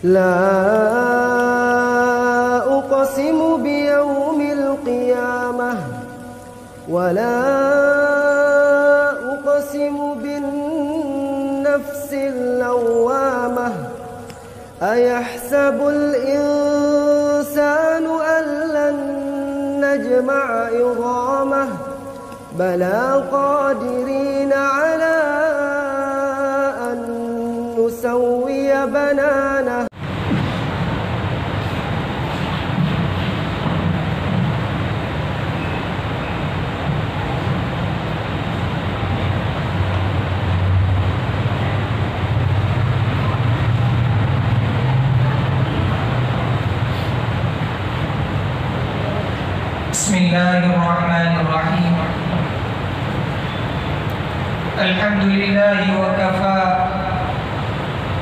لا أقسم بيوم القيامة ولا أقسم بالنفس اللوامة أيحسب الإنسان أن لن نجمع عظامه بلى قادرين على أن نسوي بنانه بسم الله الرحمن الرحيم الحمد لله وكفى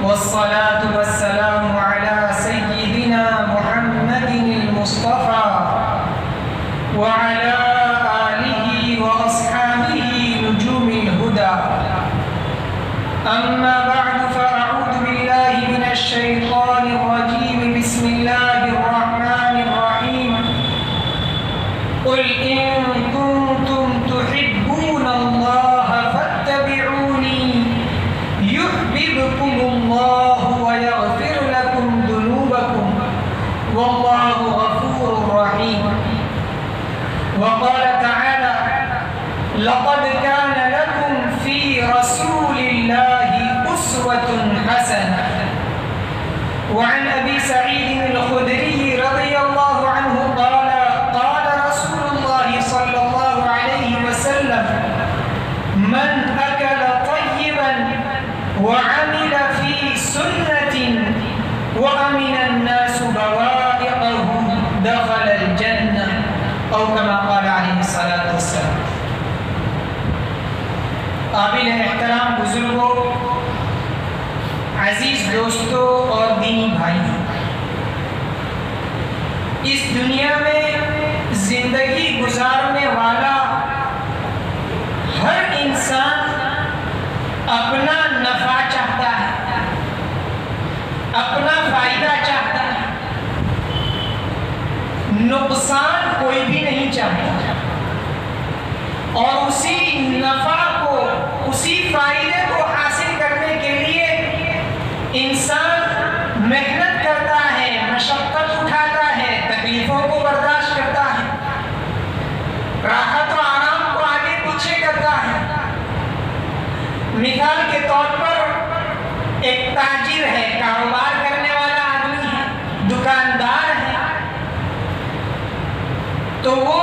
والصلاة والسلام على سيدنا محمد المصطفى وعلى آله وأصحابه نجوم الهدى أما بعد فأعوذ بالله من الشيطان الرجيم بسم الله الرحمن الرحيم قل إن كنتم تحبون الله فاتبعوني يحببكم الله ويغفر لكم ذنوبكم والله غفور رحيم. وقال تعالى لقد كان لكم في رسول الله أسوة حسنة. وعن أبي سعيد الخدري رضي الله عنه قال صلى الله عليه وسلم من أكل طيبا وعمل في سنة وأمن الناس بوائقه دخل الجنة أو كما قال عليه الصلاة والسلام. قابل احترام بزرگوں، عزیز دوستوں اور دینی بھائیوں، اس دنیا میں زندگی گزارنے والا ہر انسان اپنا نفع چاہتا ہے، اپنا فائدہ چاہتا ہے، نقصان کوئی بھی نہیں چاہتا، اور اسی نفع کو، اسی فائدے کو حاصل کرنے کے لیے انسان محنت کرتا ہے، مشقت اٹھاتا ہے، تکلیفوں کو برداشت کرتا ہے، راحت و آرام کو آگے پیچھے کرتا ہے۔ مثال کے طور پر ایک تاجر ہے، کاروبار کرنے والا آدمی ہے، دکاندار ہے، تو وہ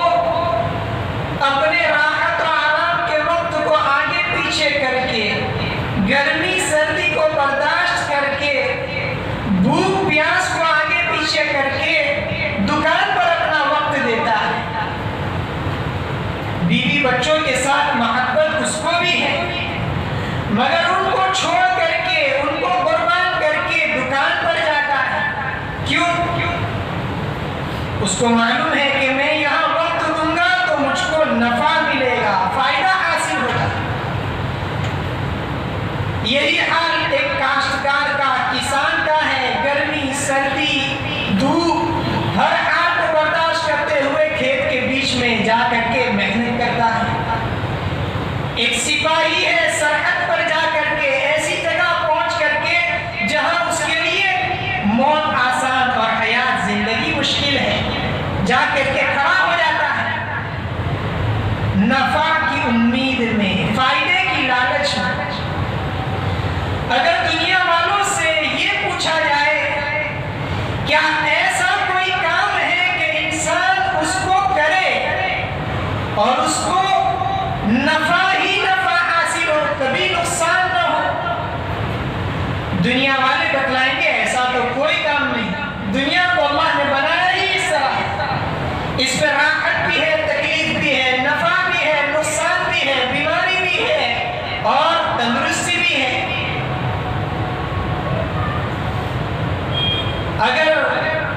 اپنے راحت و آرام کے وقت کو آگے پیچھے کر کے، گرمی سردی کو برداشت کر کے، بھوک پیاس کو آگے پیچھے کر کے دکان پر اپنا وقت دیتا ہے۔ بیوی بچوں کے ساتھ محبت اس کو بھی ہے، مگر ان کو چھوڑ کر کے، ان کو قربان کر کے دکان پر جاتا ہے۔ کیوں؟ اس کو معلوم ہے کہ میں یہاں وقت دوں گا تو مجھ کو نفع ملے گا، فائدہ حاصل ہوگا۔ یہی حال ایک کاشتکار کا، کسان کا ہے، گرمی سردی دھوپ ہر حال کو برداشت کرتے ہوئے کھیت کے بیچ میں جا کر کے محنت کرتا ہے۔ ایک سپاہی ہے، سرحد پر جا کر کے ایسی جگہ پہنچ کر کے جہاں اس کے لیے موت آسان اور حیات زندگی مشکل ہے، جا کر کے کھڑا ہو جاتا ہے، نفع کی امید میں، فائدے کی لالچ میں۔ اگر دنیا والوں سے یہ پوچھا جائے کیا ایسا کوئی کام ہے کہ انسان اس کو کرے اور اس کو نفع ہی نفع حاصل ہو، کبھی نقصان نہ ہو؟ دنیا والے بتلائیں گے ایسا تو کوئی کام نہیں۔ دنیا کو اللہ نے بنایا ہی اس طرح، اس پہ راحت بھی ہے، تکلیف بھی ہے، نفع بھی ہے، نقصان بھی ہے، بیماری بھی ہے اور تندرستی بھی ہے۔ اگر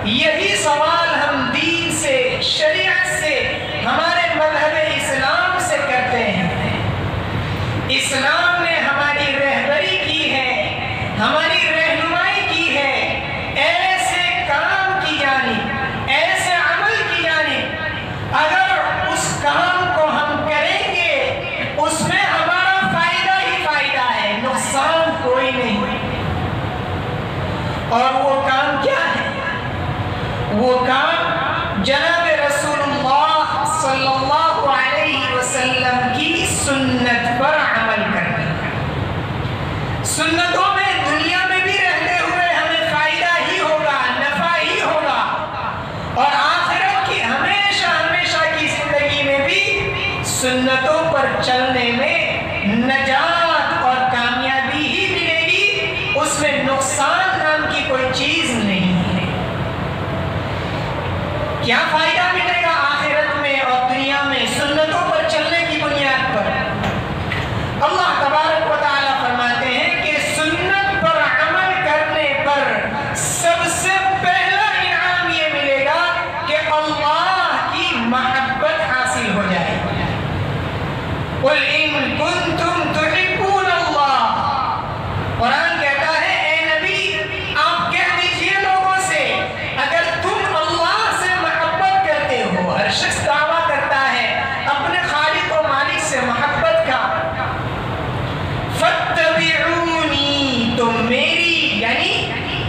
یہی سوال ہم دین سے، شریعت سے، ہمارے مذہب اسلام سے کرتے ہیں، اسلام نے ہماری رہبری کی ہے، ہماری رہنمائی کی ہے، اور وہ کام کیا ہے؟ وہ کام جناب رسول اللہ صلی اللہ علیہ وسلم کی سنت پر عمل کرنا۔ سنتوں میں دنیا میں بھی رہتے ہوئے ہمیں فائدہ ہی ہوگا، نفع ہی ہوگا، اور آخرت کی ہمیشہ ہمیشہ کی زندگی میں بھی سنتوں پر چلنے میں نجات اور کامیابی ہی ملے گی، اس میں نقصان نام کی کوئی چیز نہیں ہے۔ کیا فائدہ ملے گا آخرت میں اور دنیا میں سنتوں پر چلنے کی بنیاد پر؟ اللہ تبارک و تعالیٰ فرماتے ہیں کہ سنت پر عمل کرنے پر سب سے پہلا انعام یہ ملے گا کہ اللہ کی محبت حاصل ہو جائے۔ قُلْ إِن كُنتُمْ تُحِبُّونَ اللَّهَ، قرآن کہتا ہے اے نبی آپ کہہ دیجئے لوگوں سے اگر تم اللہ سے محبت کرتے ہو، ہر شخص دعویٰ کرتا ہے اپنے خالق و مالک سے محبت کا، فَاتَّبِعُونِي، تم میری یعنی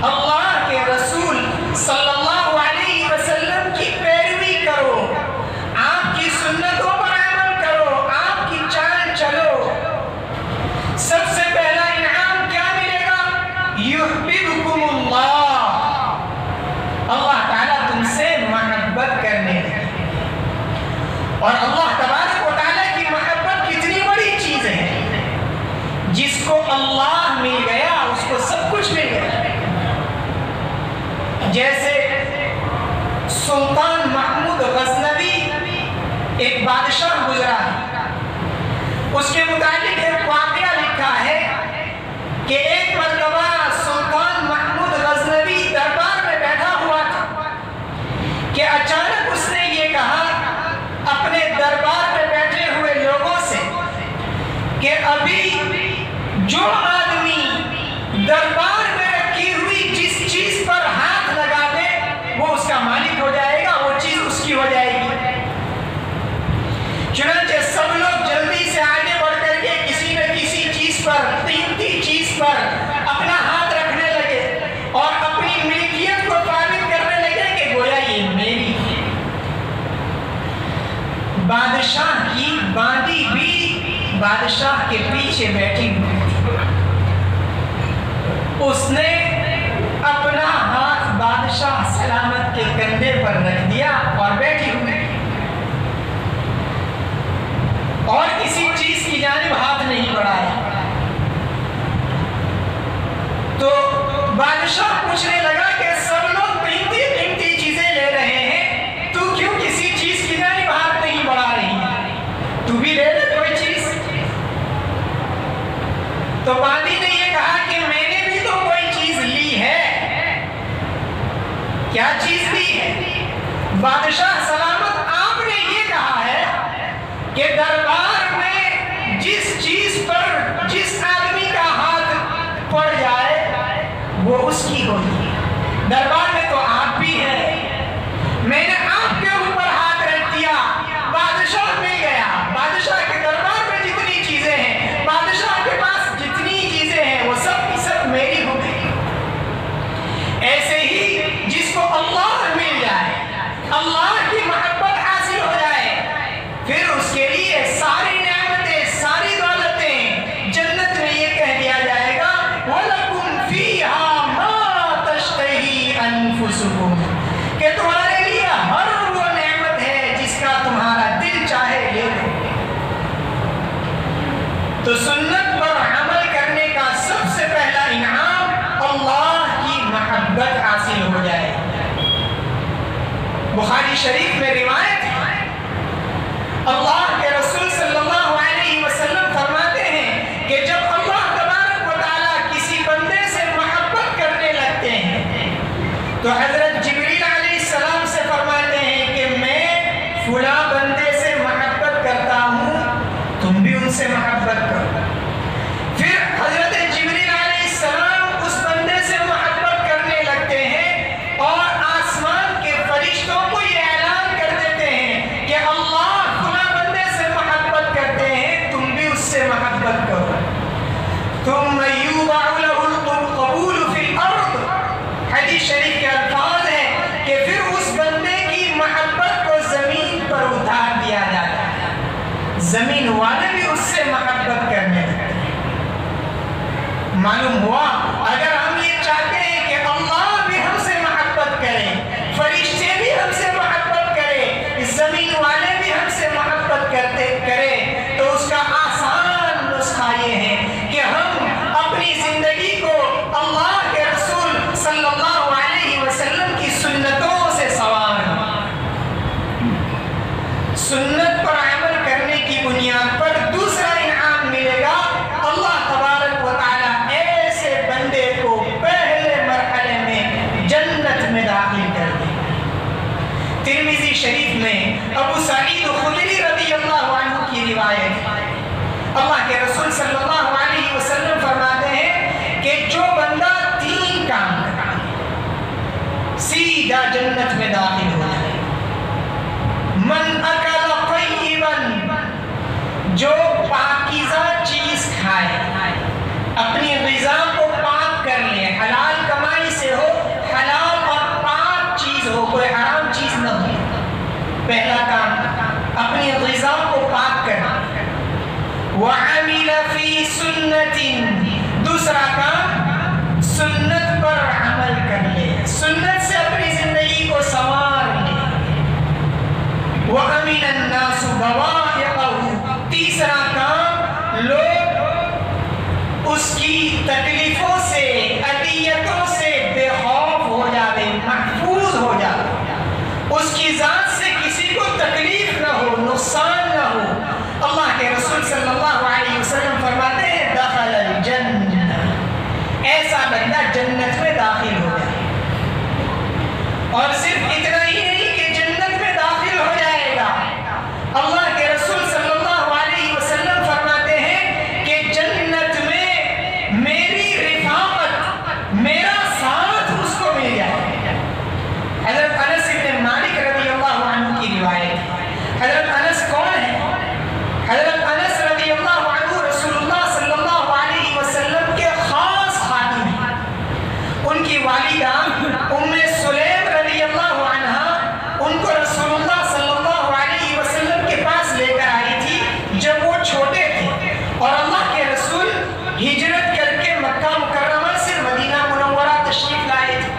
اللہ کے رسول صلی اللہ علیہ وسلم کی پیروی کرو، آپ کی سنتوں پر عمل کرو، آپ کی چال چلو، سب سے پہلا انعام کیا ملے گا؟ یحببکم اللہ، اللہ تعالیٰ تم سے محبت کرنے لگے۔ اور اللہ تبارک و تعالیٰ کی محبت کتنی بڑی چیز ہے، جس کو اللہ مل گیا اس کو سب کچھ مل گیا۔ جیسے سلطان محمود غزنوی ایک بادشاہ گزرا ہے، اس کے متعلق ایک واقعہ لکھا ہے کہ ایک مرتبہ سلطان محمود غزنوی دربار میں بیٹھا ہوا تھا کہ اچانک اس نے یہ کہا اپنے دربار میں بیٹھے ہوئے لوگوں سے کہ ابھی جو آدمی دربار میں رکھی ہوئی جس چیز پر ہاتھ لگا دے وہ اس کا مالک ہو جائے گا، وہ چیز اس کی ہو جائے گی۔ چنانچہ سب لوگ جلدی سے آگے بڑھ کر کے کسی نہ کسی چیز پر، قیمتی چیز پر اپنا ہاتھ رکھنے لگے اور اپنی ملکیت کو ثابت کرنے لگے کہ گویا یہ میری ہے۔ بادشاہ کی باندی بھی بادشاہ کے پیچھے بیٹھی ہوئی تھی، اس نے اپنا ہاتھ بادشاہ سلامت کے کندھے پر رکھ دیا اور بیٹھی ہوئی اور کسی چیز کی جانب ہاتھ نہیں بڑھایا۔ تو بادشاہ پوچھنے لگا کہ سب لوگ قیمتی قیمتی چیزیں لے رہے ہیں، تو کیوں کسی چیز کی جانب ہاتھ نہیں بڑھا رہی ہے؟ تو بھی لے لے کوئی چیز۔ تو باندی نے یہ کہا کہ میں نے بھی تو کوئی چیز لی ہے۔ کیا چیز لی ہے؟ بادشاہ سلامت آپ نے یہ کہا ہے کہ دربار میں جس چیز پر جس آدمی کا ہاتھ پڑ جائے وہ اس کی ہوگی۔ دربار میں تو آپ بھی ہیں، میں نے آپ کے اوپر ہاتھ رکھ دیا، بادشاہ مل گیا۔ بادشاہ کے دربار میں جتنی چیزیں ہیں، بادشاہ کے پاس جتنی چیزیں ہیں وہ سب کی سب میری ہو گئی۔ ایسے ہی جس کو اللہ مل جائے، اللہ کی محبت حاصل ہو جائے، پھر اس کے لیے ساری نعمتیں، ساری دولتیں، جنت میں یہ کہہ دیا جائے گا وَلَكُمْ فِيهَا مَا تَشْتَهِي أَنفُسُكُمْ، کہ تمہارے لیے ہر وہ نعمت ہے جس کا تمہارا دل چاہے لے لو۔ تو سنت پر عمل کرنے کا سب سے پہلا انعام اللہ کی محبت حاصل ہو جائے۔ بخاری شریف میں روایت ہے، اللہ کے رسول صلی اللہ علیہ وسلم فرماتے ہیں کہ جب اللہ تبارک و تعالیٰ کسی بندے سے محبت کرنے لگتے ہیں تو حضرت جبریل علیہ السلام سے فرماتے ہیں کہ میں فلاں بندے سے محبت کرتا ہوں، تم بھی ان سے محبت کرو۔ پھر حضرت جبریل علیہ السلام اس بندے سے محبت کرنے لگتے ہیں اور آسمان کے فرشتوں کو یہ اعلان کر دیتے ہیں کہ اللہ فلاں بندے سے محبت کرتے ہیں، تم بھی اس سے محبت کرو۔ ثم يوضع له القبول في الأرض، زمین والے بھی اس سے محبت کرنے لگے۔ معلوم ہوا اگر ہم یہ چاہتے ہیں کہ اللہ بھی ہم سے محبت کرے، فرشتے بھی ہم سے محبت کرے، زمین والے بھی ہم سے محبت کرے، تو اس کا آسان نسخہ یہ ہے کہ ہم اپنی زندگی کو اللہ کے رسول صلی اللہ علیہ وسلم کی سنتوں سے سنواریں۔ سنت پر عمل کرنے کی بنیاد پر دوسرا انعام ملے گا، اللہ تبارک و تعالی ایسے بندے کو پہلے مرحلے میں جنت میں داخل کر دے۔ ترمذی شریف میں ابو سعید خدری رضی اللہ عنہ کی روایت ہے، اللہ کے رسول صلی اللہ علیہ وسلم فرماتے ہیں کہ جو بندہ 3 کام کرے سیدھا جنت میں داخل ہو جائے۔ من اکل طیبا، جو پاکیزہ چیز کھائے، اپنی غذا کو پاک کر لے، حلال کمائی سے ہو، حلال اور پاک چیز ہو، کوئی حرام چیز نہ ہو۔ پہلا کام اپنی غذا کو پاک کرنا۔ وعمل فی سنت، دوسرا کام سنت پر عمل کر لے، سنت سے اپنی زندگی کو سنوار لے۔ وَأَمِنَ النَّاسُ بَوَائِقَهُ، تیسرا کام لوگ اس کی تکلیفوں سے، اذیتوں سے بے خوف ہو جاوے، محفوظ ہو جاوے، اس کی ذات سے کسی کو تکلیف نہ ہو، نقصان نہ ہو۔ اللہ کے رسول صلی اللہ علیہ وسلم فرماتے ہیں دخل الجنہ، ایسا بندہ جنت میں داخل ہو جائے۔ اور صرف اتنا ہی نہیں کہ جنت میں داخل ہو جائے گا، اللہ کے رسول صلی اللہ علیہ وسلم فرماتے ہیں کہ جنت میں میری رفاقت، میرا ساتھ اس کو مل جائے۔ حضرت انس بن مالک رضی اللہ عنہ کی روایت ہے۔ حضرت انس کون ہے؟ حضرت انس رضی اللہ عنہ رسول اللہ صلی اللہ علیہ وسلم کے خاص خادم ہیں۔ ان کی والدہ ام سلیم رضی اللہ عنہا ان کو رسول اللہ صلی اللہ علیہ وسلم کے پاس لے کر آئی تھی جب وہ چھوٹے تھے، اور اللہ کے رسول ہجرت کر کے مکہ مکرمہ سے مدینہ منورہ تشریف لائے تھے،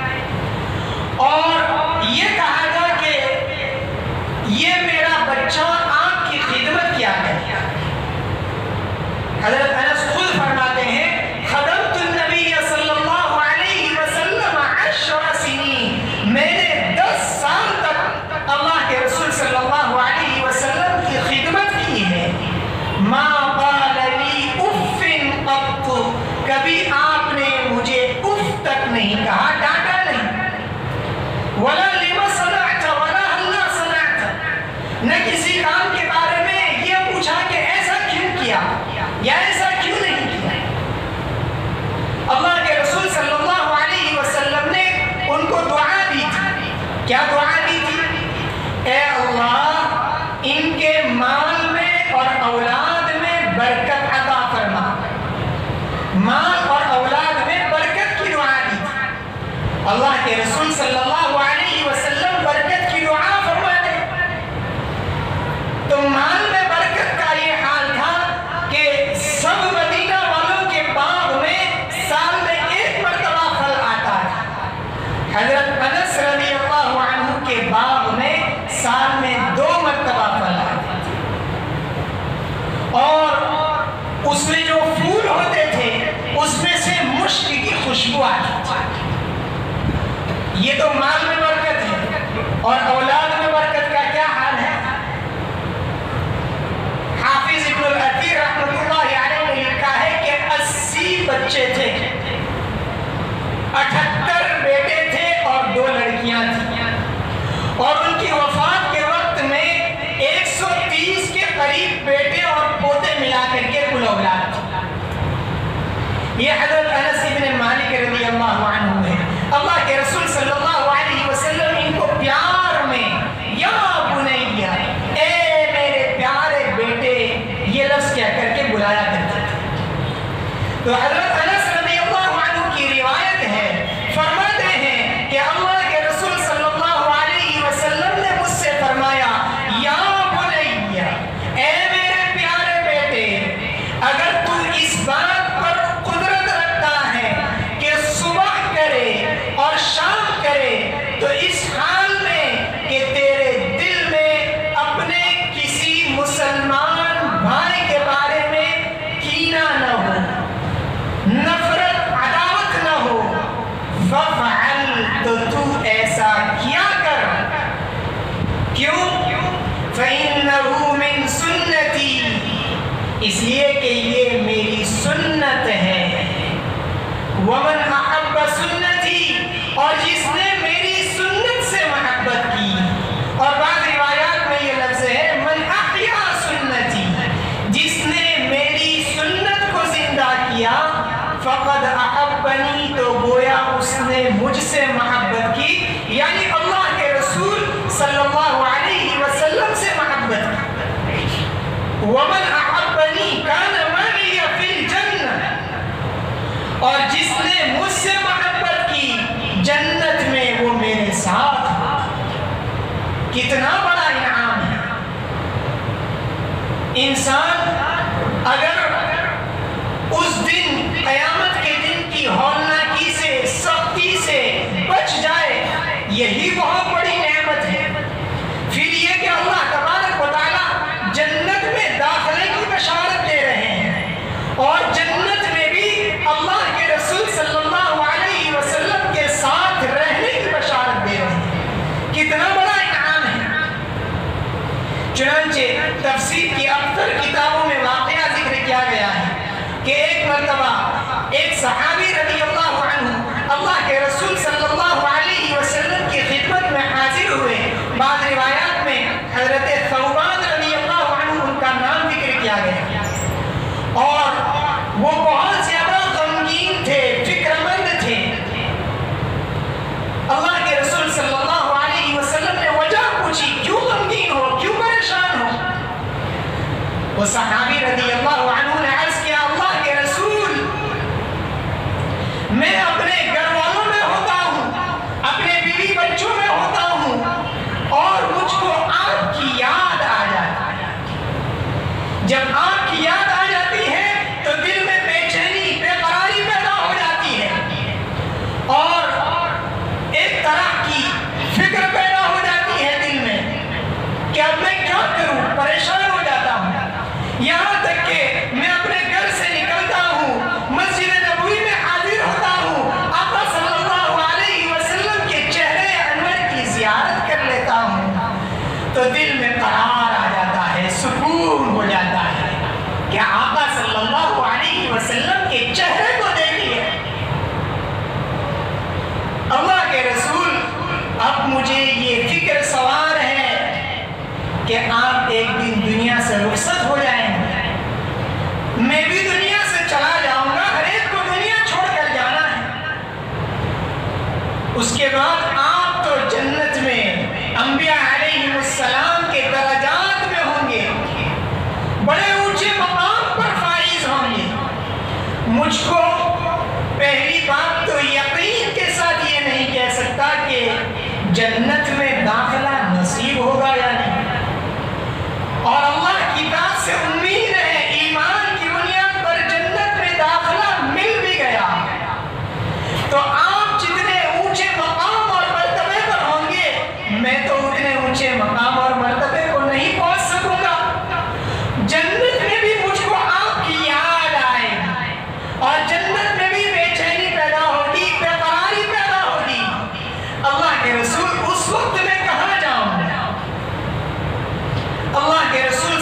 اور یہ کہا گیا کہ یہ میرا بچہ آپ کی خدمت کیا کرے۔ حضرت انس خود فرماتے ہیں خدمت النبی صلی اللہ علیہ وسلم 10 سنین، میں نے 10 سال تک اللہ کے رسول صلی اللہ علیہ وسلم کی خدمت کی ہے۔ ما قال لی اف قط، کبھی آپ نے مجھے اف تک نہیں کہا، ڈانٹا نہیں۔ ولا لما صنعت ولا ہلا صنعت، نہ کسی کام کے بارے میں یہ پوچھا کہ ایسا کیوں کیا یا ایسا کیوں نہیں کیا۔ اللہ کے رسول صلی اللہ علیہ وسلم نے ان کو دعا دی تھی۔ کیا دعا دی تھی؟ اے اللہ ان کے مال میں اور اولاد میں برکت عطا فرما۔ مال اور اولاد میں برکت کی دعا دی تھی۔ اللہ کے رسول صلی اللہ علیہ وسلم برکت کی دعا فرماتے۔ تو مال میں برکت کا یہ حال تھا کہ سب مدینہ والوں کے باغ میں سال میں 1 مرتبہ پھل آتا تھا۔ حضرت انس رضی اللہ عنہ کے باغ میں سال میں 2 مرتبہ پھل آتے تھے، اور اس میں جو پھول ہوتے تھے اس میں سے مشک کی خوشبو آتی تھی۔ یہ تو مال میں برکت ہے، اور اولاد میں برکت کا کیا حال ہے؟ حافظ ابن الاثیر رحمۃ اللہ علیہ نے لکھا ہے کہ 80 بچے تھے، 78 بیٹے تھے اور 2 لڑکیاں تھیں، اور ان کی وفات کے وقت میں 130 کے قریب بیٹے اور پوتے ملا کر کے کل اولاد تھی۔ یہ حضرت انس بن مالک رضی اللہ عنہ ہے۔ اللہ کے رسول صلی اللہ علیہ وسلم ان کو پیار میں یا بنیا، اے میرے پیارے بیٹے، یہ لفظ کہہ کر کے بلایا کرتے تھے۔ تو حضرت انس رضی اللہ عنہ کی روایت ہے، فرماتے ہیں کہ اللہ کے رسول صلی اللہ علیہ وسلم نے مجھ سے فرمایا یا بنیا، اے میرے پیارے تو تو ایسا کیا کر. کیوں؟ فَإِنَّهُ مِن سُنَّتِي، اس لیے کہ یہ میری سنت ہے. وَمَنْ أَحَبَّ سُنَّتِي، اور جس نے میری سنت سے محبت کی. اور بعض روایات میں یہ لفظ ہے مَنْ أَحْيَا سُنَّتِي، جس نے میری سنت کو زندہ کیا. فَقَدْ أَحَبَّنِي، تو گویا اس نے مجھ سے محبت کی، یعنی اللہ کے رسول صلی اللہ علیہ وسلم سے محبت کی. وَمَنْ أَحَبَّنِي كَانَ مَعِيَ فِي الْجَنَّةِ، اور جس نے مجھ سے محبت کی جنت میں وہ میرے ساتھ. کتنا بڑا انعام ہے. انسان اگر اس دن قیامت کے دن کی ہولناکی سے، سختی سے بچ جائے، یہی بہت بڑی نعمت ہے. پھر یہ کہ اللہ تبارک و تعالی جنت میں داخلے کی بشارت دے رہے ہیں، اور جنت میں بھی اللہ کے رسول صلی اللہ علیہ وسلم کے ساتھ رہنے کی بشارت دے رہے ہیں. کتنا بڑا انعام ہے. چنانچہ تفسیر کی اکثر کتابوں میں واقعہ ذکر کیا گیا ہے کہ ایک مرتبہ ایک صحابی رضی اللہ عنہ اللہ کے رسول صلی اللہ علیہ وسلم کی خدمت میں حاضر ہوئے. بعض روایات میں حضرت ثوبان رضی اللہ عنہ ان کا نام ذکر کیا گیا، اور وہ بہت زیادہ غمگین تھے، فکر مند تھے. اللہ کے رسول صلی اللہ علیہ وسلم نے وجہ پوچھی، کیوں غمگین ہو، کیوں پریشان ہو؟ وہ صحابی رضی اللہ عنہ نے عرض کیا، اللہ کے رسول، میں اپنے گھر والوں میں ہوتا ہوں، اپنے بیوی بچوں میں ہوتا ہوں، اور مجھ کو آپ کی یاد آ جاتی ہے. جب آپ کی یاد آ جاتی ہے تو دل میں بے چینی، بے قراری پیدا ہو جاتی ہے، اور ایک طرح کی فکر پیدا ہو جاتی ہے دل میں کہ اب میں کیا کروں، پریشان ہو جاتا ہوں. یہاں تک کہ میں اپنے گھر سے نکلتا ہوں، مسجد نبوی میں حاضر ہوتا ہوں، آقا صلی اللہ علیہ وسلم کے چہرے انور کی زیارت کر لیتا ہوں، تو دل میں قرار آ جاتا ہے، سکون ہو جاتا ہے کہ آقا صلی اللہ علیہ وسلم کے چہرے کو دیکھیے. اللہ کے رسول، اب مجھے یہ فکر سوار ہے کہ آپ ایک دن دنیا سے رخصت ہو جائیں گے، میں بھی دنیا سے چلا جاؤں گا، ہر ایک کو دنیا چھوڑ کر جانا ہے. اس کے بعد آپ تو جنت میں انبیاء علیہ السلام کے درجات میں ہوں گے، بڑے اونچے مقام پر فائز ہوں گے. مجھ کو پہلی بات تو یقین کے ساتھ یہ نہیں کہہ سکتا کہ جنت میں داخلہ نصیب ہوگا یا نہیں، اور اللہ کی ذات سے امید ہے ایمان کی بنیاد پر جنت میں داخلہ مل بھی گیا تو آپ جتنے اونچے مقام اور مرتبے پر ہوں گے، میں تو اتنے اونچے مقام اور مرتبے کو نہیں پہنچ سکوں گا. جنت میں بھی مجھ کو آپ کی یاد آئے گی، اور جنت میں بھی بے چینی پیدا ہوگی، بے قراری پیدا ہوگی. اللہ کے رسول، اس وقت میں کہاں جاؤں گا؟ اللہ کے رسول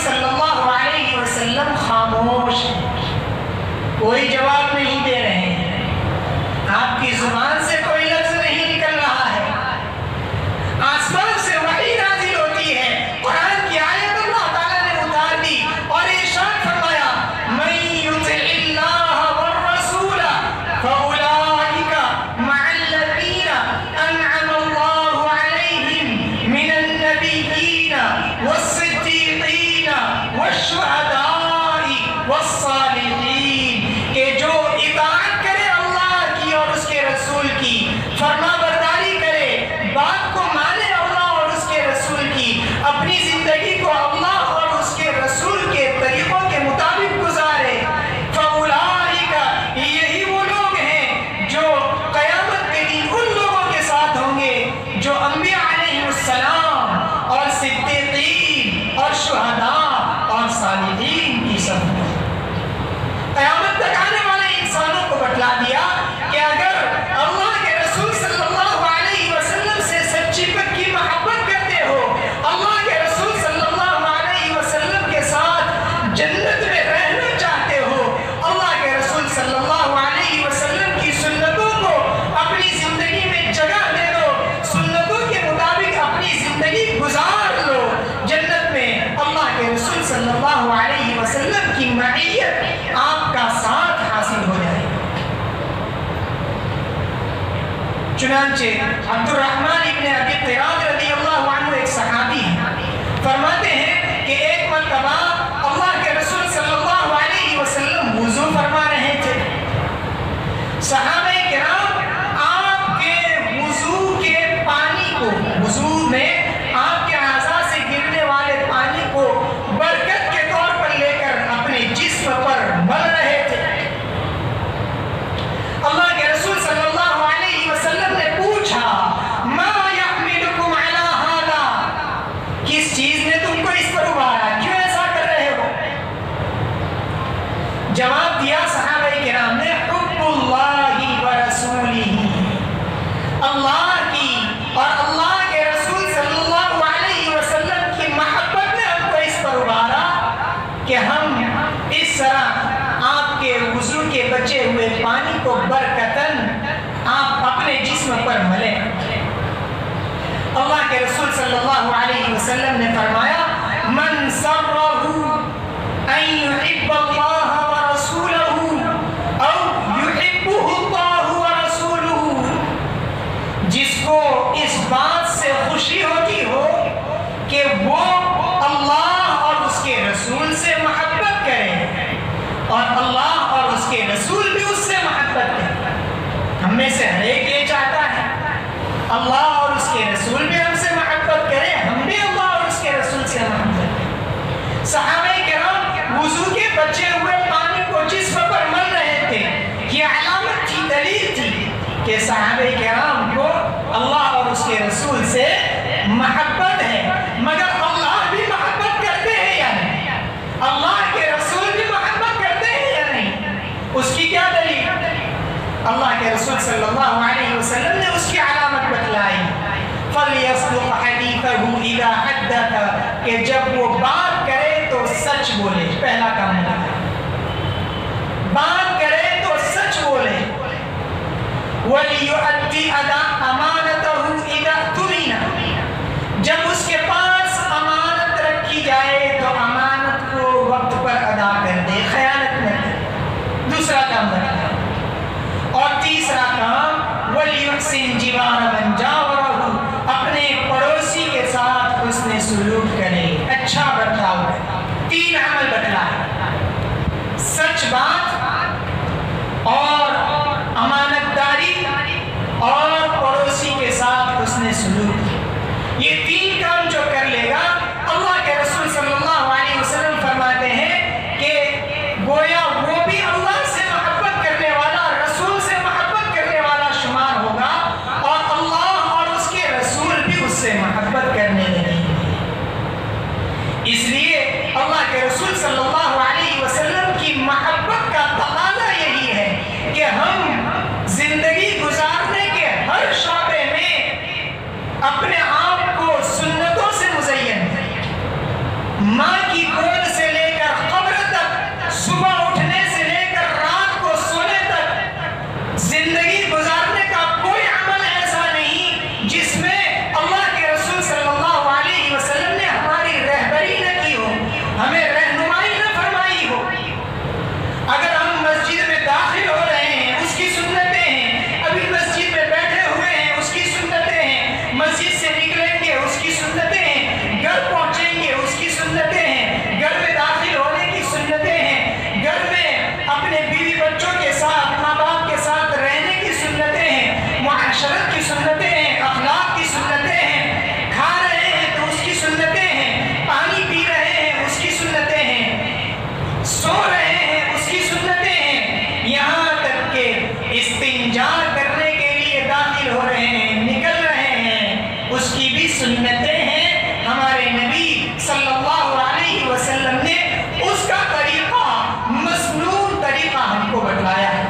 چنانچہ عبد الرحمن ابن ابی قراد رضی اللہ عنہ ایک صحابی ہیں، فرماتے ہیں کہ ایک مرتبہ اللہ کے رسول صلی اللہ علیہ وسلم وضو فرما رہے تھے. صحابہ کرام آپ کے وضو کے پانی کو، وضو میں آپ کے اعضاء سے گرنے والے پانی کو برکت کے طور پر لے کر اپنے جسم پر مل رہے تھے. اللہ کے رسول صلی اللہ علیہ وسلم نے پوچھا ما یحملکم علی ھذا، کس چیز نے تم کو اس پر ابھارا، کیوں ایسا کر رہے ہو؟ جواب دیا صحابہ کرام نے حب اللہ و رسولہ، اللہ کی اور اللہ کے رسول صلی اللہ علیہ وسلم کی محبت نے ہم کو اس پر ابھارا کہ ہم اس طرح آپ کے وضو کے بچے ہوئے پانی کو برکتاً آپ اپنے جسم پر ملیں. اللہ کے رسول صلی اللہ علیہ وسلم نے فرمایا من سرہ ان یحب اللہ ورسولہ او یحبہ اللہ ورسولہ، جس کو اس بات سے خوشی ہوتی ہو کہ وہ اللہ اور اس کے رسول سے محبت کرے اور اللہ اور اس کے رسول بھی اس سے محبت کرے. ہم میں سے ہر ایک یہ چاہتا ہے اللہ اور اس کے رسول بھی ہم سے محبت کرے، ہم بھی اللہ اور اس کے رسول سے محبت کریں. صحابہ کرام وضو کے بچے ہوئے پانی کو جسم پر مل رہے تھے. یہ علامت تھی، دلیل تھی کہ صحابہ کرام کو اللہ اور اس کے رسول سے محبت ہے. مگر اللہ بھی محبت کرتے ہیں یا نہیں؟ اللہ کے رسول بھی محبت کرتے ہیں یا نہیں؟ اس کی کیا دلیل؟ اللہ کے رسول صلی اللہ علیہ وسلم نے اس کی علامت بتلائی فَلْيَصْدُقْ حَدِيثَهُ إِذَا حَدَّثَ، کہ جب وہ بات کرے تو سچ بولے. پہلا کام ہے بات کرے تو سچ بولے. وَلْيُؤَدِّ أَمَانَتَهُ إِذَا اؤْتُمِنَ، جب اس کے پاس امانت رکھی جائے تو امانت کو وقت پر ادا کر دے، خیانت نہ کرے. دوسرا کام بتایا. اور تیسرا کام وَلْيُحْسِنْ جِوَارَ مَنْ جَاوَرَهُ، اپنے پڑوسی کے ساتھ حسن سلوک کرے، اچھا برتاؤ کرے. 3 عمل بتلائے، سچ بات اور امانت داری اور پڑوسی کے ساتھ حسن سلوک. یہ 3 کام جو کر لے گا، اللہ کے رسول صلی اللہ علیہ وسلم فرماتے ہیں کہ گویا وہ بھی اللہ سے محبت کرنے والا، رسول سے محبت کرنے والا شمار ہوگا اور اللہ اور اس کے رسول بھی اس سے محبت کرنے لگیں گے. اس لیے اللہ کے رسول صلی اللہ علیہ وسلم کی محبت کا تقاضا یہی ہے کہ ہم زندگی گزارنے کے ہر شعبے میں اپنے آپ کو سنتوں سے مزین کریں. ماں کی گود سے لے کر قبر تک، صبح اٹھنے سے لے کر رات کو سونے تک، زندگی گزارنے کا کوئی عمل ایسا نہیں جس میں اللہ کے رسول صلی اللہ علیہ وسلم نے ہماری رہبری نہ کی ہو، ہمیں رہنمائی نہ فرمائی ہو. اگر ہم مسجد میں داخل ہو رہے ہیں اس کی سنتیں ہیں، ابھی مسجد میں بیٹھے ہوئے ہیں اس کی سنتیں ہیں، مسجد سے نکلیں گے اس کی سنتیں ہیں، گھر پہنچیں گے اس کی سنتیں ہیں، گھر میں داخل ہونے کی سنتیں ہیں، گھر میں اپنے بیوی بچوں کے ساتھ، ماں باپ کے ساتھ رہنے کی سنتیں ہیں، معاشرت کی سنتیں ہیں، اخلاق کی سنتیں ہیں، کھا رہے ہیں تو اس کی سنتیں ہیں، پانی پی رہے ہیں اس کی سنتیں ہیں، سو رہے ہیں اس کی سنتیں ہیں، یہاں تک کہ استنجا کرنے کے لیے داخل ہو رہے ہیں، نکل رہے ہیں، اس کی بھی سنتیں ہیں. ہمارے نبی صلی اللہ علیہ وسلم نے اس کا طریقہ، مسنون طریقہ ہم کو بتلایا ہے.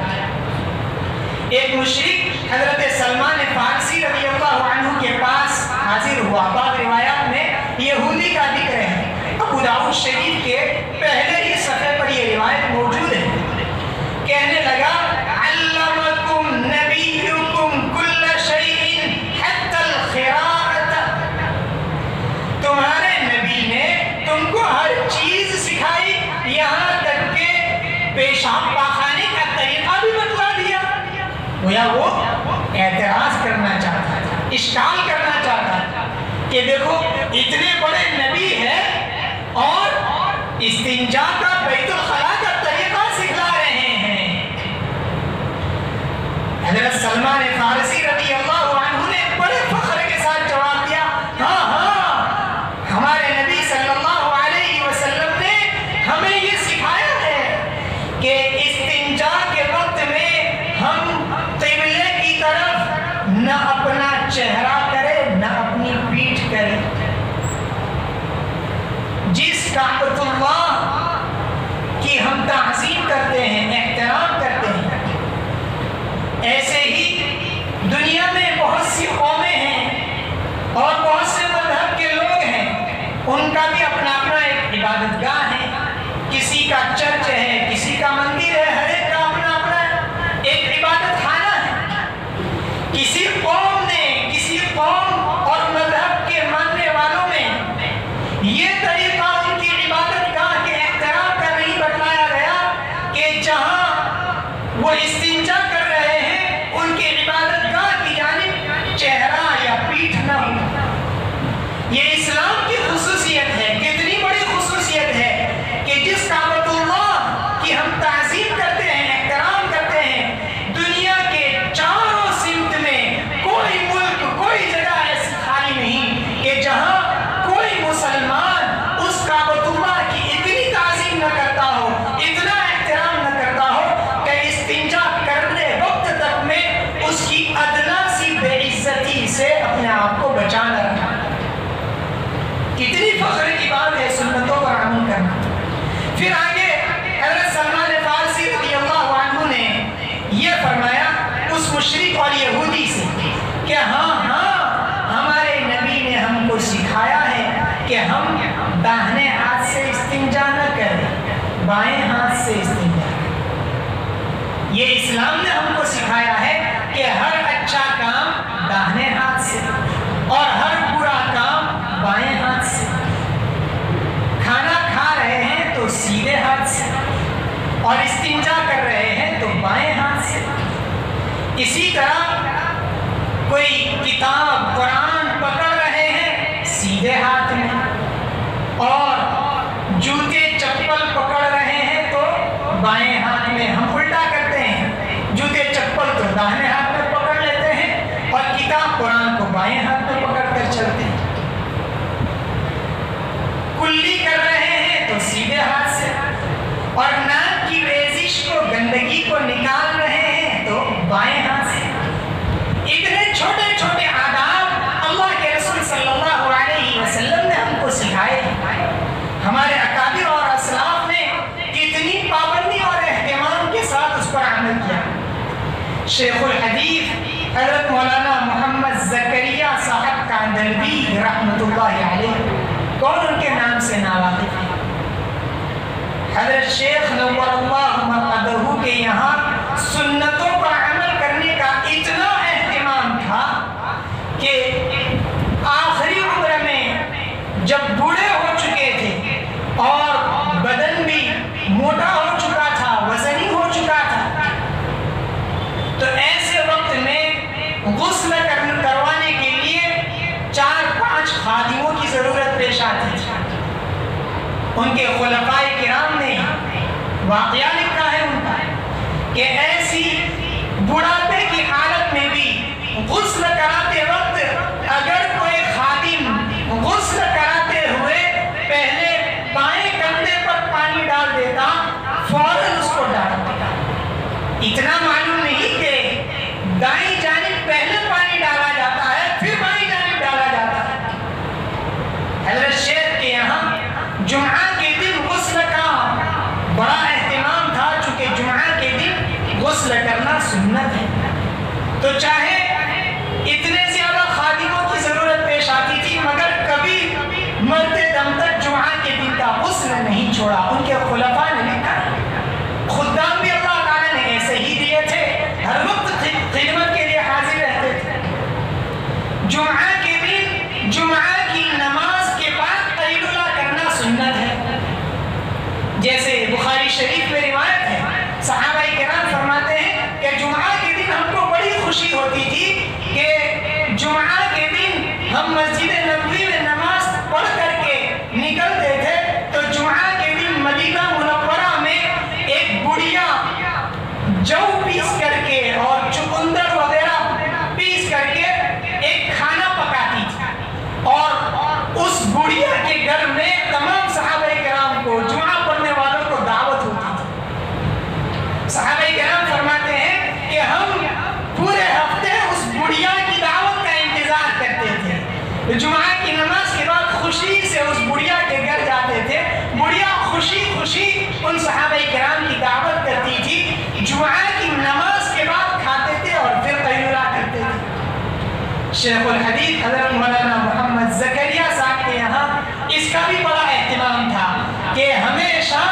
ایک مشرک حضرت سلمان فارسی رضی اللہ عنہ کے پاس حاضر ہوا. بعض روایات میں یہودی کا ذکر ہے. ابو داؤد شریف کے پہلے ہی صفحے پر یہ روایت موجود ہے. کہنے لگا علمکم نبیکم کل شیء حتی الخراءۃ، تمہارے نبی نے تم کو ہر چیز سکھائی، یہاں تک کہ پیشاب پاخانے کا طریقہ بھی بتلا دیا. گویا وہ اعتراض کرنا اشکال کرنا چاہتا کہ دیکھو اتنے بڑے نبی ہیں اور استنجا کا بیت الخلا کا طریقہ سکھلا رہے ہیں۔ حضرت سلمان فارسی رضی اللہ عنہ نے بڑے فخر کے ساتھ جواب دیا، ہاں ہاں، ہمارے نبی صلی اللہ علیہ وسلم نے ہمیں یہ سکھایا ہے کہ استنجا کے وقت میں ہم قبلے کی طرف نہ اپنا چہرہ کرے نہ اپنی پیٹھ کرے۔ جس کعبۃ اللہ کی ہم تعظیم کرتے ہیں، احترام کرتے ہیں، ایسے ہی دنیا میں بہت سی قومیں ہیں اور بہت سے مذہب کے لوگ ہیں، ان کا بھی اپنا اپنا ایک عبادت گاہ ہے، کسی کا چرچ ہے، کسی کا مندر ہے، ہر ایک کا اپنا اپنا ایک عبادت خانہ ہے۔ کسی قوم نے، کسی قوم اور مذہب کے ماننے والوں میں یہ طریقہ ان کی عبادت گاہ کے احترام کا نہیں بتلایا گیا کہ جہاں وہ استنجا کر رہے ہیں ان کی عبادت گاہ کی جانب چہرہ یا پیٹھ نہ ہو۔ یہ اسلام کی خصوصیت ہے، کتنی بڑی خصوصیت ہے کہ جس کعبۃ اللہ کی ہم تعظیم کرتے ہیں، احترام کرتے ہیں، دنیا کے چاروں سمت میں کوئی ملک، کوئی جگہ ایسی خالی نہیں کہ جہاں کوئی مسلمان اس کعبۃ اللہ کی اتنی تعظیم نہ کرتا ہو، اتنا احترام نہ کرتا ہو کہ استنجا کرنے وقت تک میں اس کی ادنا سی بے عزتی سے اپنے آپ کو بچانا رہا۔ کتنی فخر کی بات ہے سنتوں پر عمل کرنا۔ پھر آگے حضرت سلمان فارسی رضی اللہ عنہ نے یہ فرمایا اس مشرک اور یہودی سے کہ ہاں ہاں، ہمارے نبی نے ہم کو سکھایا ہے کہ ہم داہنے ہاتھ سے استنجا نہ کریں، بائیں ہاتھ سے استنجا کریں۔ یہ اسلام نے ہم کو سکھایا ہے کہ ہر اچھا کام داہنے ہاتھ سے اور ہر برا کام بائیں ہاتھ سے۔ کھانا کھا رہے ہیں تو سیدھے ہاتھ سے اور استنجا کر رہے ہیں تو بائیں ہاتھ سے۔ اسی طرح کوئی کتاب قرآن پکڑ رہے ہیں سیدھے ہاتھ میں، اور جوتے چپل پکڑ رہے ہیں تو بائیں ہاتھ میں۔ ہم الٹا کرتے ہیں، جوتے چپل تو داہنے ہاتھ میں پکڑ لیتے ہیں اور کتاب قرآن کو بائیں ہاتھ میں پکڑ کر چلتے ہیں۔ کلی کر رہے ہیں تو سیدھے ہاتھ سے، اور ناک کی ریزش کو، گندگی کو نکال رہے ہیں تو بائیں ہاتھ سے۔ اتنے چھوٹے چھوٹے آداب اللہ کے رسول صلی اللہ علیہ وسلم نے ہم کو سکھائے۔ ہمارے اکابر اور اسلاف نے کتنی پابندی اور اہتمام کے ساتھ اس پر عمل کیا۔ شیخ الحدیث حضرت مولانا محمد زکریا صاحب کاندلوی رحمۃ اللہ علیہ، کون ان کے نام سے ناواقف ہے؟ حضرت شیخ نور اللہ مرقدہ کے یہاں سنتوں پر عمل کرنے کا اتنا اہتمام تھا کہ آخری عمر میں جب بوڑھے ہو چکے تھے اور بدن بھی موٹا ہو چکا تھا، وزنی ہو چکا تھا، تو ایسے وقت میں غسل کروانے کے لیے 4-5 خادموں کی ضرورت پیش آتی تھی۔ ان کے خلفائے کرام نے واقعہ لکھا ہے ان کا کہ ایسی بڑھاپے کی حالت میں بھی غسل کراتے وقت اگر کوئی خادم غسل کراتے ہوئے پہلے بائیں کندھے پر پانی ڈال دیتا، فوراً اس کو ڈال دیتا۔ اتنا معلوم نہیں کہ دائیں جانب پہلے پانی ڈالا جاتا ہے پھر بائیں جانب ڈالا جاتا ہے۔ حضرت شیخ کے یہاں جمعہ کے دن غسل کا بڑا اہتمام تھا، چونکہ جمعہ کے دن غسل کرنا سنت ہے، تو چاہے اتنے زیادہ خادموں کی ضرورت پیش آتی تھی مگر کبھی مرتے دم تک جمعہ کے دن کا غسل نہیں چھوڑا۔ ان کے خلفاء نے لکھا، خدام بھی اللہ تعالیٰ نے ایسے ہی دیے تھے، ہر وقت خدمت کے لیے حاضر رہتے تھے۔ جمعہ کے دن جمعہ کی نماز کے بعد قیلولہ کرنا سنت ہے، جیسے بخاری شریف میں روایت ہے، صحابہ کرام فرماتے ہیں کہ جمعہ کے دن ہم کو بڑی خوشی ہوتی تھی کہ جمعہ کے ہم مسجد نبوی میں نماز پڑھ کر کے نکلتے تھے تو جمعہ کے دن مدینہ منورہ میں ایک بڑھیا جو پیس کر کے اور چقندر وغیرہ پیس کر کے ایک کھانا پکاتی تھی، اور اس بڑھیا کے گھر میں تمام صحابہ کرام کو، جمعہ پڑھنے والوں کو دعوت ہوتی تھی۔ صحابہ کرام فرماتے ہیں کہ ہم پورے ہفتے اس بڑھیا کی دعوت کا انتظار کرتے تھے، جمعہ کی نماز کے بعد خوشی سے اس بڑھیا کے گھر جاتے تھے، بڑھیا خوشی خوشی ان صحابہ کرام کی دعوت کرتی تھی، جمعہ کی نماز کے بعد کھاتے تھے اور پھر قیلولہ کرتے تھے۔ شیخ الحدیث حضرت مولانا محمد زکریا صاحب کے یہاں اس کا بھی بڑا اہتمام تھا کہ ہمیشہ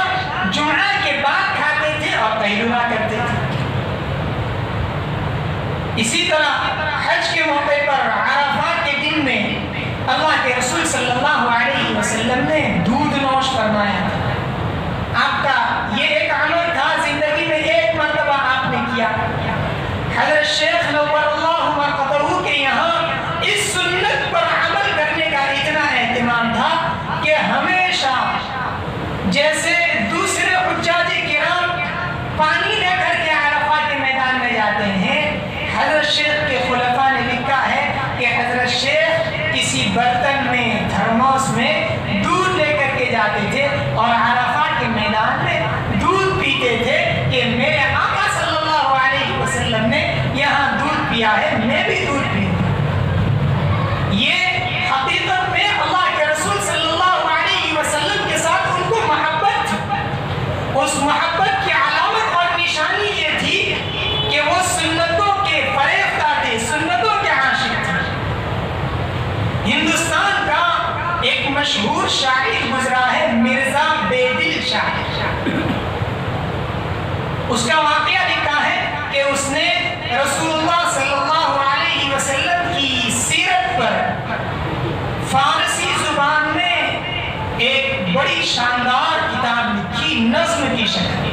جمعہ کے بعد کھاتے تھے اور قیلولہ کرتے تھے۔ اسی طرح حج کے موقع پر عرفات کے دن میں اللہ کے رسول صلی اللہ علیہ وسلم نے دودھ نوش فرمایا تھا۔ آپ کا یہ ایک عمل تھا، زندگی میں ایک مرتبہ آپ نے کیا۔ حضرت شیخ نور اللہ مرقدہ کے یہاں اس سنت پر عمل کرنے کا اتنا اہتمام تھا کہ ہمیشہ جیسے دوسرے حجاج کرام پانی لے کر کے عرفات کے میدان میں جاتے ہیں، حضرت شیخ کے خلفاء نے لکھا ہے کہ حضرت شیخ کسی برتن میں، تھرموس میں دودھ لے کر کے جاتے تھے اور عرفات کے میدان میں دودھ پیتے تھے کہ میرے آقا صلی اللہ علیہ وسلم نے یہاں دودھ پیا ہے، میں بھی دودھ پیوں۔ یہ حقیقت میں اللہ کے رسول صلی اللہ علیہ وسلم کے ساتھ ان کو محبت تھی۔ اس محبت کی علامت اور نشانی یہ تھی کہ وہ سنتوں کے فریفتہ تھے، سنتوں کے عاشق تھے۔ ہندوستان کا ایک مشہور شاعر گزرا ہے، مرزا بے دل شاعر۔ اس کا واقعہ لکھا ہے کہ اس نے رسول اللہ صلی اللہ علیہ وسلم کی سیرت پر فارسی زبان میں ایک بڑی شاندار کتاب لکھی، نظم کی شکل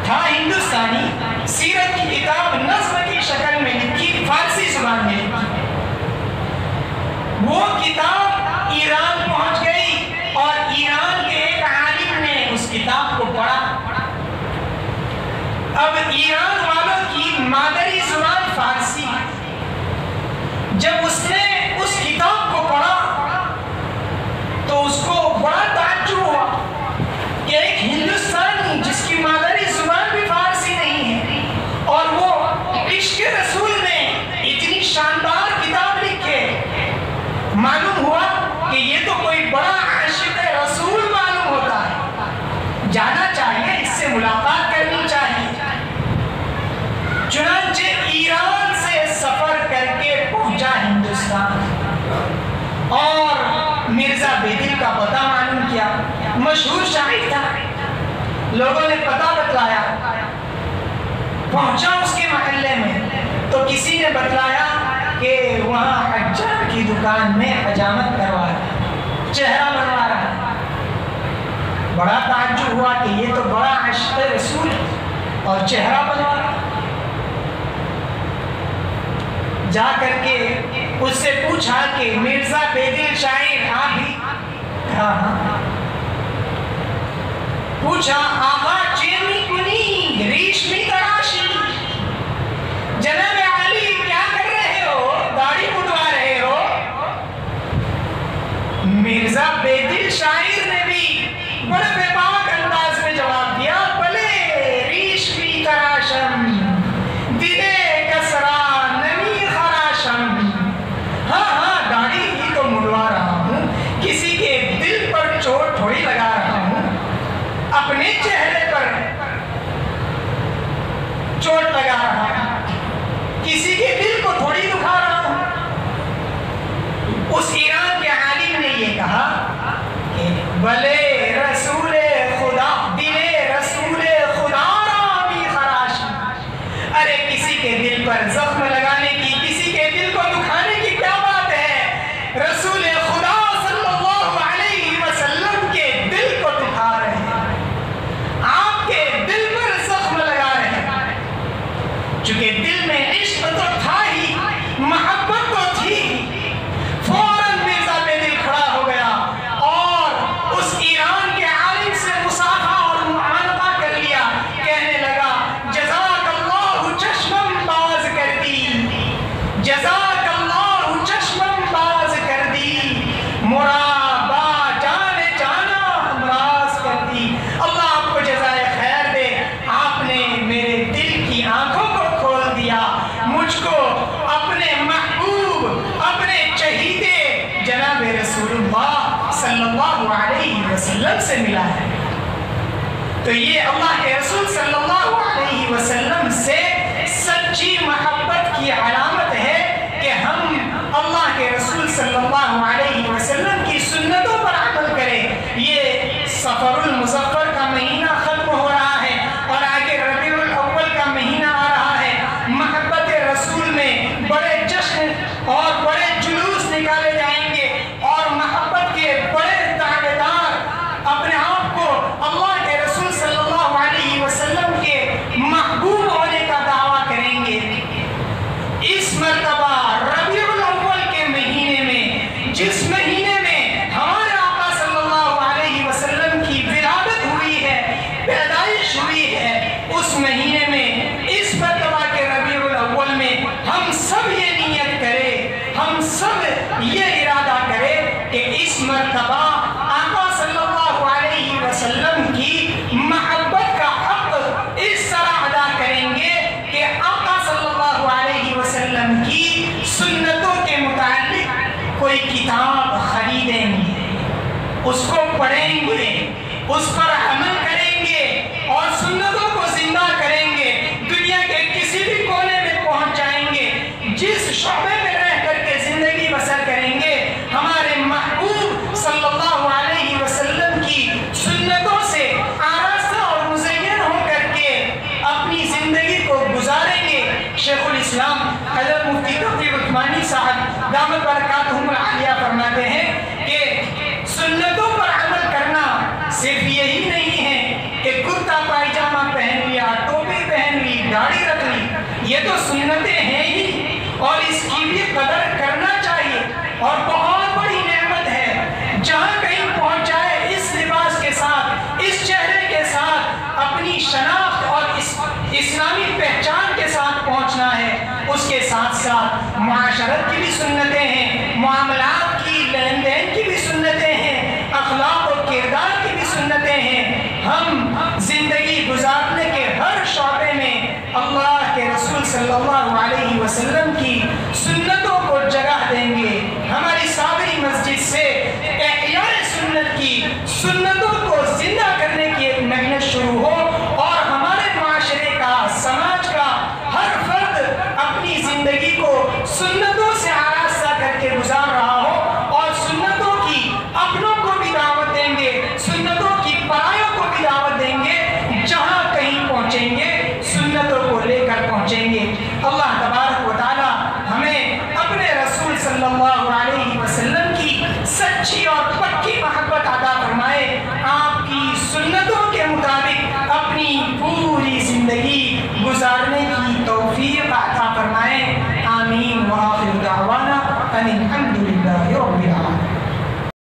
تھا، ہندوستانی سیرت کی کتاب نظم کی شکل میں لکھی، فارسی زبان میں لکھی۔ وہ کتاب ایران پہنچ گئی اور ایران کے ایک عالم نے اس کتاب کو پڑھا۔ اب ایران والوں کی مادری زبان فارسی، جب اس نے اس کتاب کو پڑھا تو اس کو بڑا تعجب ہوا کہ ایک ہندوستانی جس کی مادری زبان بھی فارسی نہیں ہے اور وہ عشق رسول میں اتنی شاندار کتاب لکھے، معلوم ہوا کہ یہ تو کوئی بڑا عاشق رسول معلوم ہوتا ہے، جانا چاہیے، اس سے ملاقات کرنی چاہیے۔ چنانچہ ایران سے سفر کر کے پہنچا ہندوستان اور مرزا بے دل کا پتہ معلوم کیا، مشہور شاعر تھا، لوگوں نے پتہ بتلایا، پہنچا اس کے محلے میں تو کسی نے بتلایا کہ وہاں حجام کی دکان میں حجامت کروا رہا ہے، چہرہ بنوا رہا ہے۔ بڑا تعجب ہوا کہ یہ تو بڑا عاشق رسول ہے اور چہرہ بنوا رہا ہے۔ جا کر کے اس سے پوچھا کہ مرزا بے دل شاعر آپ بھی؟ ہاں۔ پوچھا آقا چینی کنی ریشمی تراشی، جناب علی کیا کر رہے ہو، داڑھی مڈوا رہے ہو؟ مرزا بے دل شاعر نے بھی بڑے بے باک انداز میں جواب دیا، بلے ریشمی تراشم دلے کسرا نمی خراشم۔ ہاں داڑھی ہی تو مڈوا رہا ہوں، کسی کے دل پر چوٹ تھوڑی لگا رہا ہوں، اپنے چہرے پر چوٹ لگا رہا ہوں، کسی کے دل کو تھوڑی دکھا رہا ہوں۔ اس ایران کے عالم نے یہ کہا کہ بلے رسول خدا دلے رسول خدا رامی خراش، ارے کسی کے دل پر زخم لگانے کی، کسی کے دل کو دکھانے کی کیا بات ہے، رسول خدا صلی اللہ علیہ وسلم کے دل کو دکھا رہے ہیں، آپ کے دل پر زخم لگا رہے ہیں۔ ڈھنگ سے ملا ہے۔ تو یہ اللہ کے رسول صلی اللہ علیہ وسلم سے سچی محبت کی علامت ہے کہ ہم اللہ کے رسول صلی اللہ علیہ وسلم کی سنتوں پر عمل کریں۔ یہ سفر المظفر کا مہینہ ختم ہو رہا ہے اور آگے ربیع الاول کا مہینہ آ رہا ہے۔ محبت رسول میں بڑے جشن اور بڑے جلوس نکالے جائیں گے اور محبت کے بڑے دعوے دار اپنے آپ کو اللہ کے رسول صلی اللہ علیہ وسلم کے محبوب ہونے کا دعویٰ کریں گے۔ اس مرتبہ ربیع الاول کے مہینے میں، جس مہینے میں ہمارے آقا صلی اللہ علیہ وسلم کی ولادت ہوئی ہے، پیدائش ہوئی ہے، اس مہینے میں اس مرتبہ کے ربیع الاول میں ہم سب یہ نیت کریں، ہم سب یہ ارادہ کریں کہ اس مرتبہ آقا صلی اللہ علیہ وسلم کی محبت کا حق اس طرح ادا کریں گے کہ آقا صلی اللہ علیہ وسلم کی سنتوں کے متعلق کوئی کتاب خریدیں گے، اس کو پڑھیں گے، اس پر عمل کریں گے اور سنتوں کو زندہ کریں گے، دنیا کے کسی بھی کونے میں پہنچ جائیں گے، جس شعبے میں رہ کر کے زندگی بسر کریں گے، ہمارے محبوب صلی اللہ علیہ وسلم کی سنتوں سے آراستہ اور مزین ہو کر کے اپنی زندگی کو گزاریں گے۔ شیخ الاسلام حضرت مفتی تقی عثمانی صاحب دامت برکاتہم العالیہ فرماتے ہیں کہ سنتوں پر عمل کرنا صرف یہی نہیں ہے کہ کرتا پائجامہ پہن لیا، ٹوپی پہن لی، داڑھی رکھ لی، یہ تو سنتیں ہیں ہی اور اس کی بھی قدر کرنا چاہیے اور بہت بڑی نعمت ہے۔ جہاں کہیں پہنچ جائے اس لباس کے ساتھ، اس چہرے کے ساتھ، اپنی شناخت اور اسلامی پہچان کے ساتھ پہنچنا ہے۔ اس کے ساتھ ساتھ معاشرت کی بھی سنتیں ہیں، معاملات کی، لین دین کی بھی سنتیں ہیں، اخلاق و کردار کی بھی سنتیں ہیں۔ ہم زندگی گزارنے کے ہر شعبے میں اللہ کے رسول صلی اللہ علیہ وسلم کی سنتوں کو جگہ دیں گے۔ ہماری صابری مسجد سے احیاء سنت کی سنتوں کو زندہ کرنے کی ایک محنت شروع ہو اور ہمارے معاشرے کا، سماج کا ہر فرد اپنی زندگی کو سنتوں سے آراستہ کر کے گزار رہا ہو اور سنتوں کی اپنوں کو بھی دعوت دیں گے، سنتوں کی پرایوں کو بھی دعوت دیں گے، جہاں کہیں پہنچیں گے سنتوں کو لے کر پہنچیں گے۔ اللہ تبارک و تعالی ہمیں اپنے رسول صلی اللہ علیہ وسلم کی سچی اور پکی محبت عطا فرمائے، آپ کی سنتوں کے مطابق اپنی پوری زندگی گزارنے کی توفیق عطا فرمائے۔ آمین وآخر دعوانا ان الحمد للہ۔